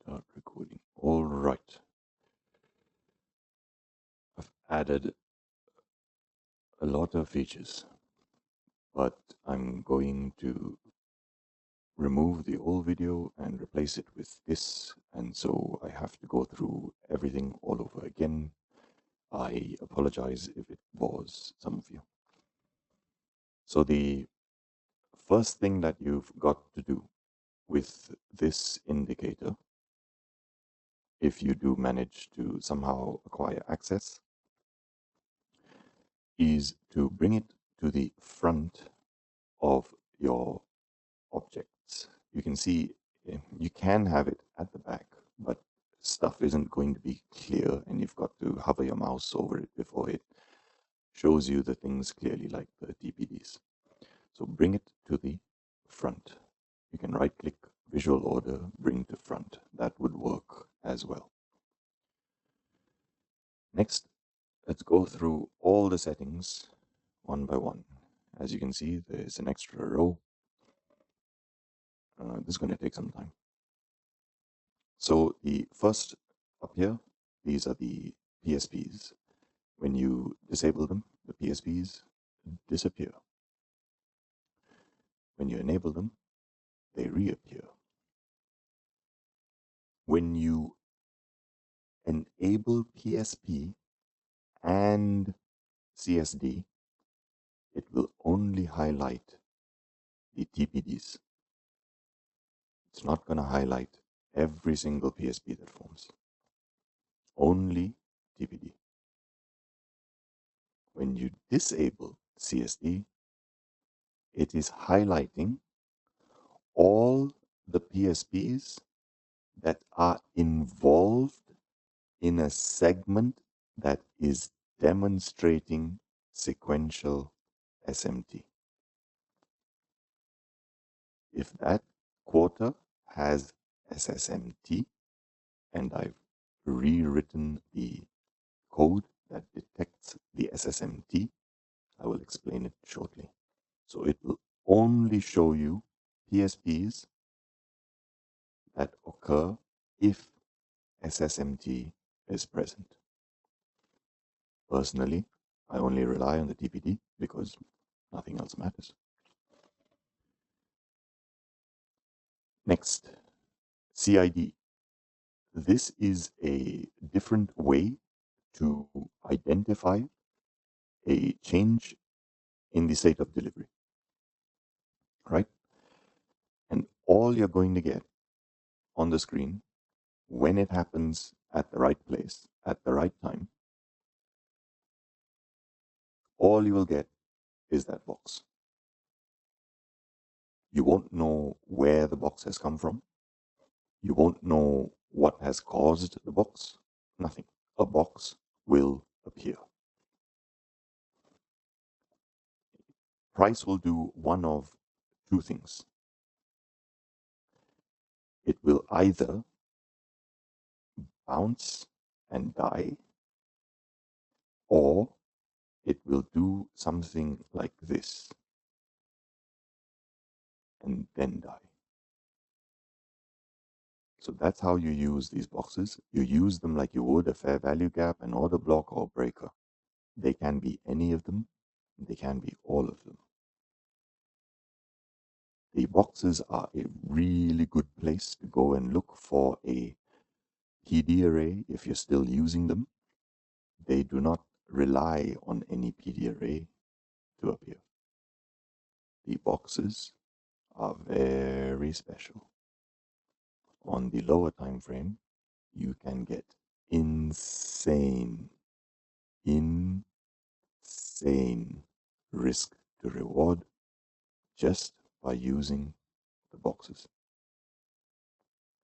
Start recording. All right. I've added a lot of features, but I'm going to remove the old video and replace it with this. And so I have to go through everything all over again. I apologize if it bores some of you. So the first thing that you've got to do with this indicator, if you do manage to somehow acquire access, is to bring it to the front of your objects. You can see you can have it at the back, but stuff isn't going to be clear, and you've got to hover your mouse over it before it shows you the things clearly, like the TPDs. So bring it to the front. You can right click, visual order, bring to front. That would work as well. Next, let's go through all the settings one by one. As you can see, there's an extra row. This is going to take some time. So the first up here, these are the PSPs. When you disable them, the PSPs disappear. When you enable them, they reappear. When you enable PSP and CSD, it will only highlight the TPDs. It's not going to highlight every single PSP that forms. Only TPD. When you disable CSD, it is highlighting all the PSPs that are involved in a segment that is demonstrating sequential SMT. If that quarter has SSMT, and I've rewritten the code that detects the SSMT, I will explain it shortly. So it will only show you PSPs that occur if SSMT is present. Personally, I only rely on the TPD because nothing else matters. Next, CID. This is a different way to identify a change in the state of delivery, right? And all you're going to get on the screen when it happens at the right place, at the right time, all you will get is that box. You won't know where the box has come from. You won't know what has caused the box. Nothing. A box will appear. Price will do one of two things. It will either bounce and die, or it will do something like this and then die. So that's how you use these boxes. You use them like you would a fair value gap, an order block, or breaker. They can be any of them. They can be all of them. The boxes are a really good place to go and look for a PD array if you're still using them. They do not rely on any PD array to appear. The boxes are very special. On the lower time frame, you can get insane risk to reward just by using the boxes.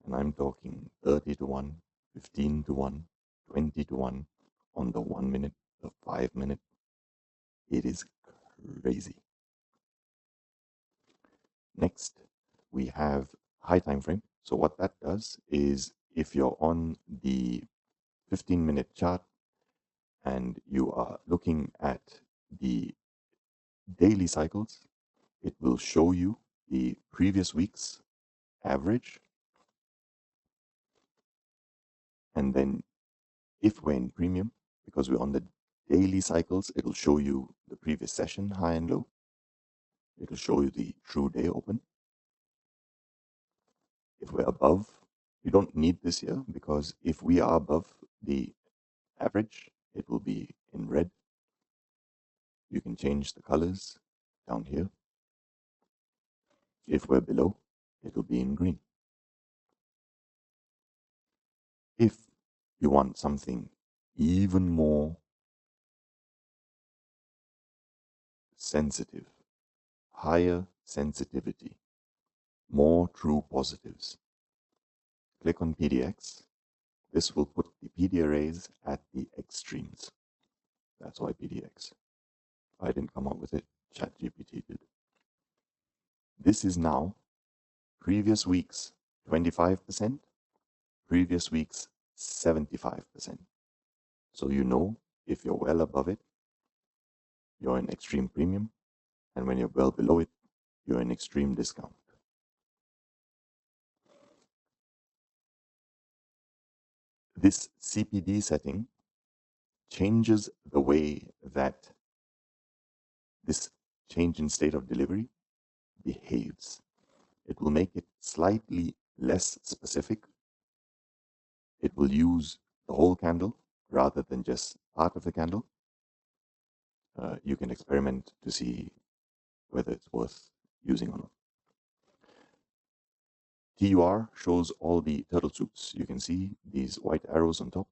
And I'm talking 30 to 1, 15 to 1, 20 to 1 on the 1 minute, the 5 minute. It is crazy. Next, we have high time frame. So what that does is if you're on the 15-minute chart and you are looking at the daily cycles, it will show you the previous week's average. And then if we're in premium, because we're on the daily cycles, it'll show you the previous session, high and low. It'll show you the true day open. If we're above, you don't need this here, because if we are above the average, it will be in red. You can change the colors down here. If we're below, it will be in green. If you want something even more sensitive, higher sensitivity, more true positives, click on PDX. This will put the PD arrays at the extremes. That's why PDX. I didn't come up with it, ChatGPT did. This is now previous week's 25%, previous week's 75%. So you know if you're well above it, you're in extreme premium, and when you're well below it, you're in extreme discount. This CPD setting changes the way that this change in state of delivery behaves. It will make it slightly less specific. It will use the whole candle rather than just part of the candle. You can experiment to see whether it's worth using or not. TUR shows all the turtle soups. You can see these white arrows on top.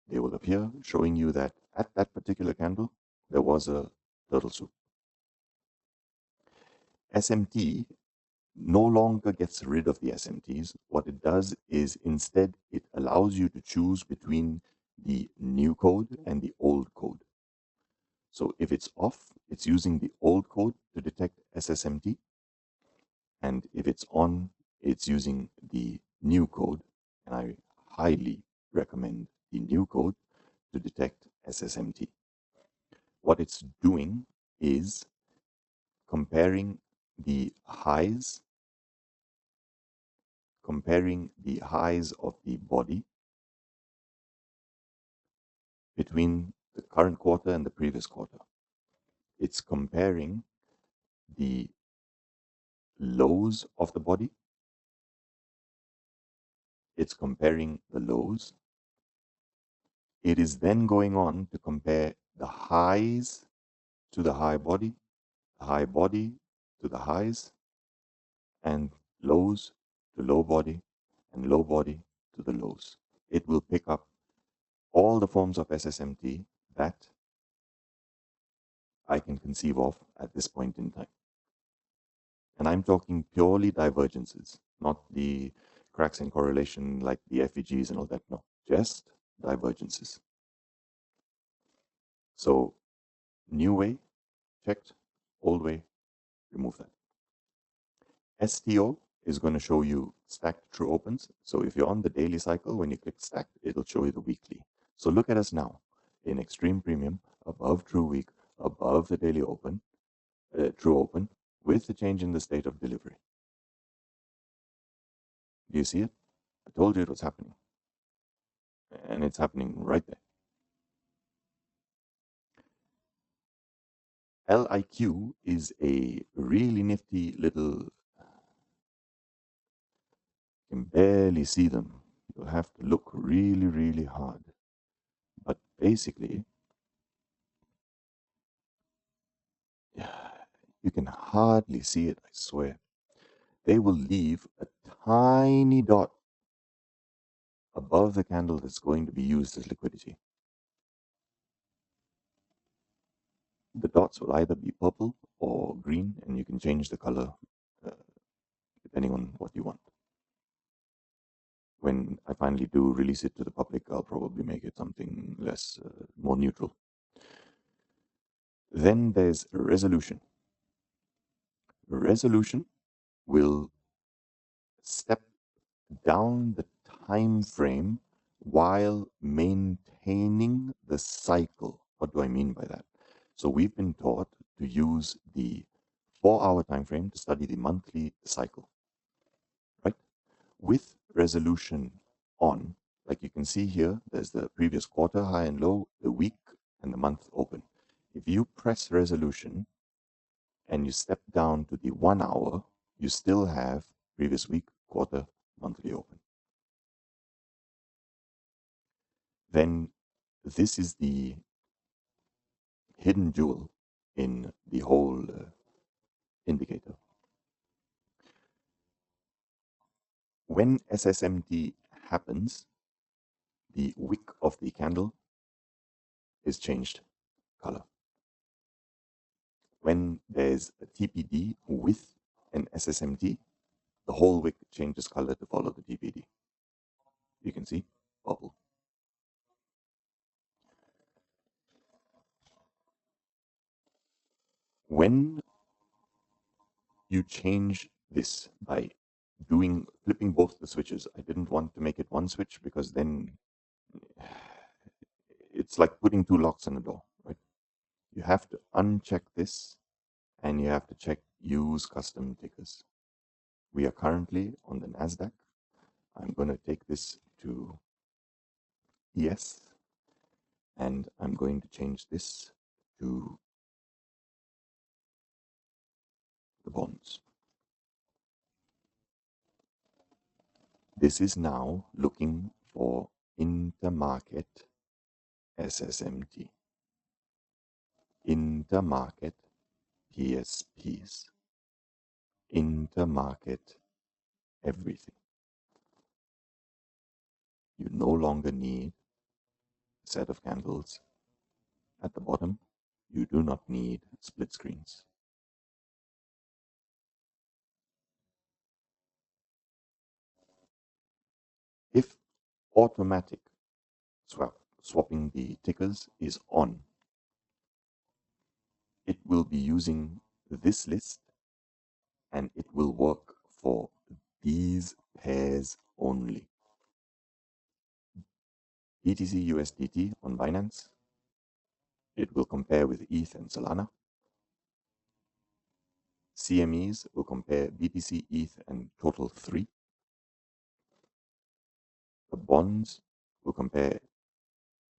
They will appear showing you that at that particular candle, there was a turtle soup. SMT no longer gets rid of the SMTs. What it does is instead it allows you to choose between the new code and the old code. So if it's off, it's using the old code to detect SSMT. And if it's on, it's using the new code. And I highly recommend the new code to detect SSMT. What it's doing is comparing the highs of the body between the current quarter and the previous quarter. It's comparing the lows of the body. It's comparing the lows. It is then going on to compare the highs to the high body to the highs, and lows to low body, and low body to the lows. It will pick up all the forms of SSMT that I can conceive of at this point in time. And I'm talking purely divergences, not the cracks in correlation like the FEGs and all that. No, just divergences. So new way, checked. Old way, remove that. STO is going to show you stacked true opens. So if you're on the daily cycle, when you click stacked, it'll show you the weekly. So look at us now in extreme premium, above true week, above the daily open, true open, with the change in the state of delivery. Do you see it? I told you it was happening. And it's happening right there. LIQ is a really nifty little, you can barely see them. You'll have to look really, really hard. But basically, you can hardly see it, I swear. They will leave a tiny dot above the candle that's going to be used as liquidity. The dots will either be purple or green, and you can change the color depending on what you want. When I finally do release it to the public, I'll probably make it something less, more neutral. Then there's resolution. Resolution will step down the time frame while maintaining the cycle. What do I mean by that? So we've been taught to use the 4-hour time frame to study the monthly cycle, right? With resolution on, Like you can see here, there's the previous quarter, high and low, the week, and the month open. If you press resolution and you step down to the 1 hour, you still have previous week, quarter, monthly open. Then this is the hidden jewel in the whole indicator. When SSMT happens, the wick of the candle is changed color. When there's a TPD with an SSMT, the whole wick changes color to follow the TPD. You can see bubble. When you change this by flipping both the switches, I didn't want to make it one switch because then it's like putting two locks on a door, right? You have to uncheck this and you have to check use custom tickers. We are currently on the NASDAQ. I'm going to take this to ES and I'm going to change this to the bonds. This is now looking for intermarket SSMT, intermarket PSPs, intermarket everything. You no longer need a set of candles at the bottom. You do not need split screens. If automatic swapping the tickers is on, it will be using this list and it will work for these pairs only. BTC USDT on Binance, it will compare with ETH and Solana. CMEs will compare BTC, ETH, and total 3. The bonds will compare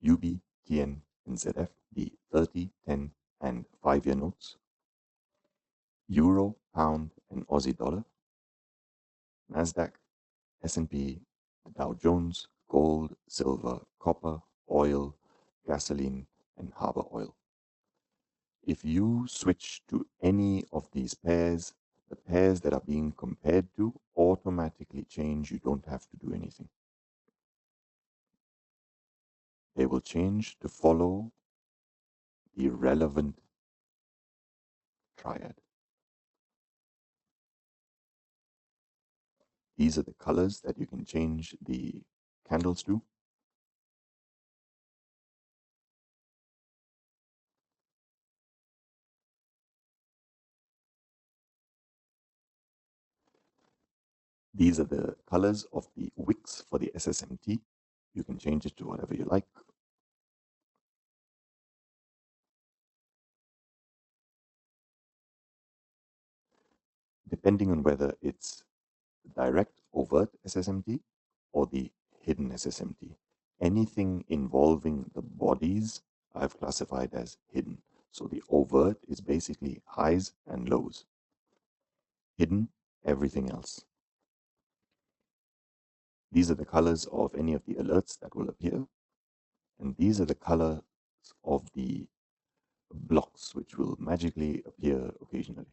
UB, TN, and ZF, the 30, 10, and 5-year notes. Euro, pound, and Aussie dollar. NASDAQ, S&P, the Dow Jones, gold, silver, copper, oil, gasoline, and harbor oil. If you switch to any of these pairs, the pairs that are being compared to automatically change. You don't have to do anything. They will change to follow the relevant triad. These are the colors that you can change the candles to. These are the colors of the wicks for the SSMT. You can change it to whatever you like. Depending on whether it's direct overt SSMT or the hidden SSMT. Anything involving the bodies I've classified as hidden. So the overt is basically highs and lows. Hidden, everything else. These are the colors of any of the alerts that will appear. And these are the colors of the blocks which will magically appear occasionally.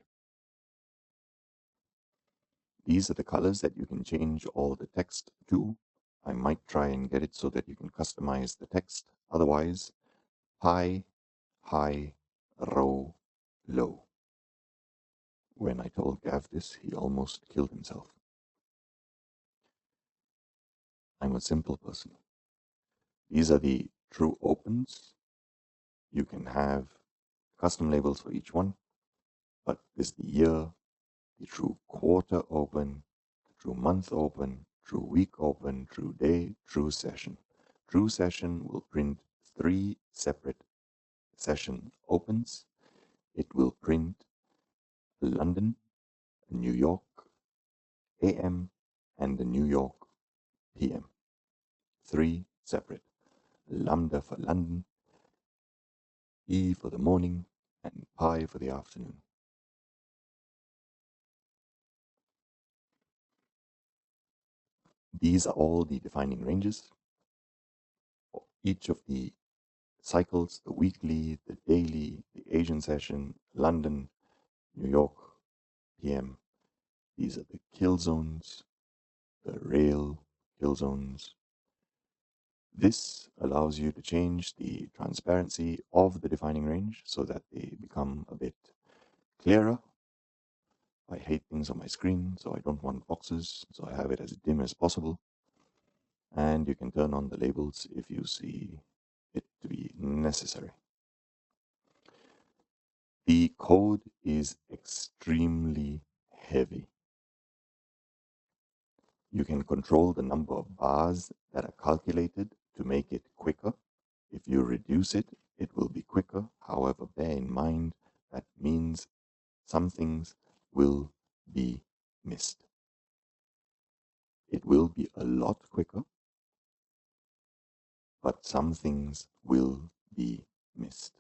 These are the colors that you can change all the text to. I might try and get it so that you can customize the text. Otherwise, high, high, low, low. When I told Gav this, he almost killed himself. I'm a simple person. These are the true opens. You can have custom labels for each one, but this is the year, the true quarter open, the true month open, true week open, true day, true session. True session will print 3 separate session opens. It will print London, New York AM, and the New York PM. three separate: lambda for London, E for the morning, and pi for the afternoon. These are all the defining ranges for each of the cycles: the weekly, the daily, the Asian session, London, New York, PM. These are the kill zones, the rail kill zones. This allows you to change the transparency of the defining range so that they become a bit clearer. I hate things on my screen, so I don't want boxes, so I have it as dim as possible. And you can turn on the labels if you see it to be necessary. The code is extremely heavy. You can control the number of bars that are calculated to make it quicker. If you reduce it, it will be quicker. However, bear in mind that means some things will be missed. It will be a lot quicker, but some things will be missed.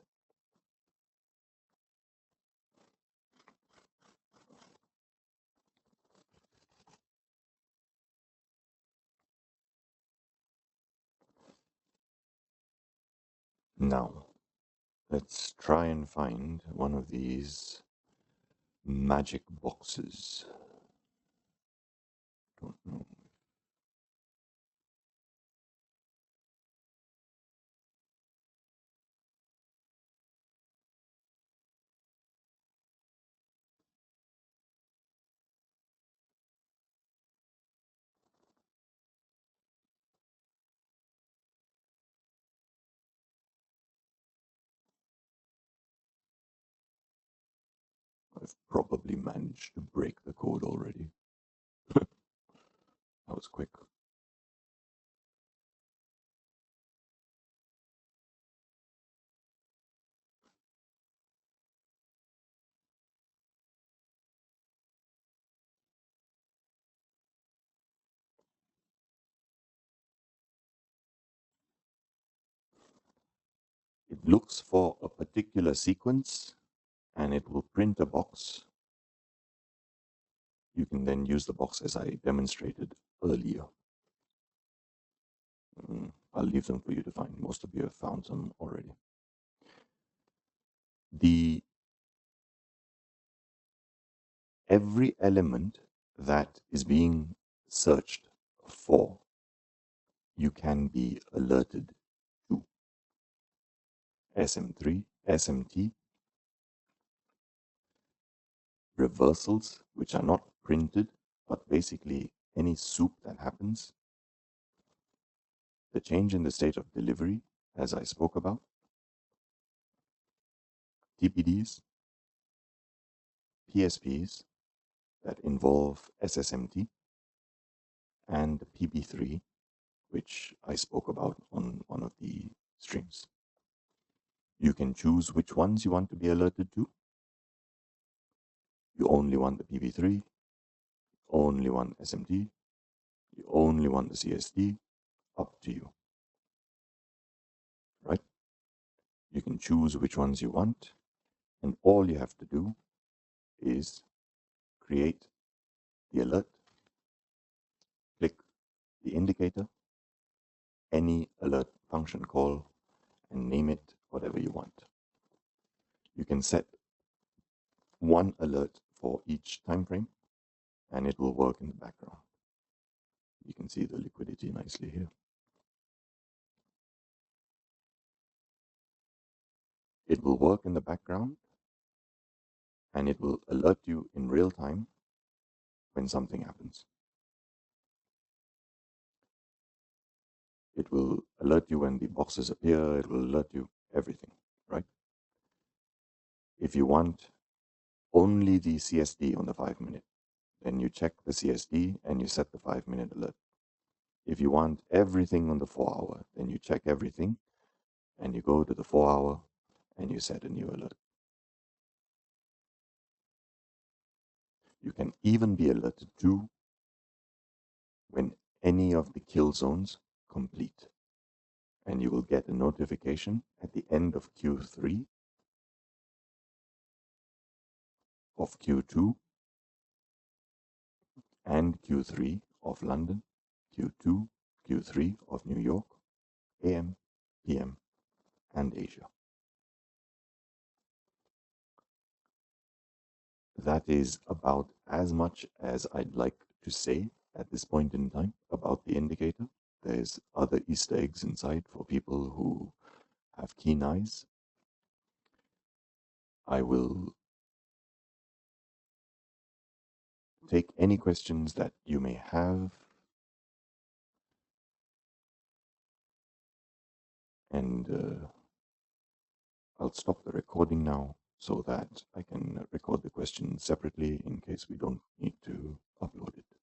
Now, let's try and find one of these magic boxes. Don't know. I've probably managed to break the code already. That was quick. It looks for a particular sequence and it will print a box. You can then use the box as I demonstrated earlier. I'll leave them for you to find. Most of you have found them already. Every element that is being searched for, you can be alerted to. SM3, SMT, reversals, which are not printed, but basically any soup that happens, the change in the state of delivery, as I spoke about, TPDs, PSPs that involve SSMT, and PB3, which I spoke about on one of the streams. You can choose which ones you want to be alerted to. You only want the PB3, only want SMT, you only want the CSD, up to you, right? You can choose which ones you want, and all you have to do is create the alert, click the indicator, any alert function call, and name it whatever you want. You can set one alert for each time frame, and it will work in the background. You can see the liquidity nicely here. It will work in the background, and it will alert you in real time when something happens. It will alert you when the boxes appear. It will alert you everything, right? If you want only the CSD on the 5-minute, then you check the CSD and you set the 5-minute alert. If you want everything on the 4-hour, then you check everything and you go to the 4-hour and you set a new alert. You can even be alerted to when any of the kill zones complete. And you will get a notification at the end of Q3, of Q2, and Q3 of London, Q2, Q3 of New York, AM, PM, and Asia. That is about as much as I'd like to say at this point in time about the indicator. There's other Easter eggs inside for people who have keen eyes. I will take any questions that you may have, and I'll stop the recording now so that I can record the questions separately in case we don't need to upload it.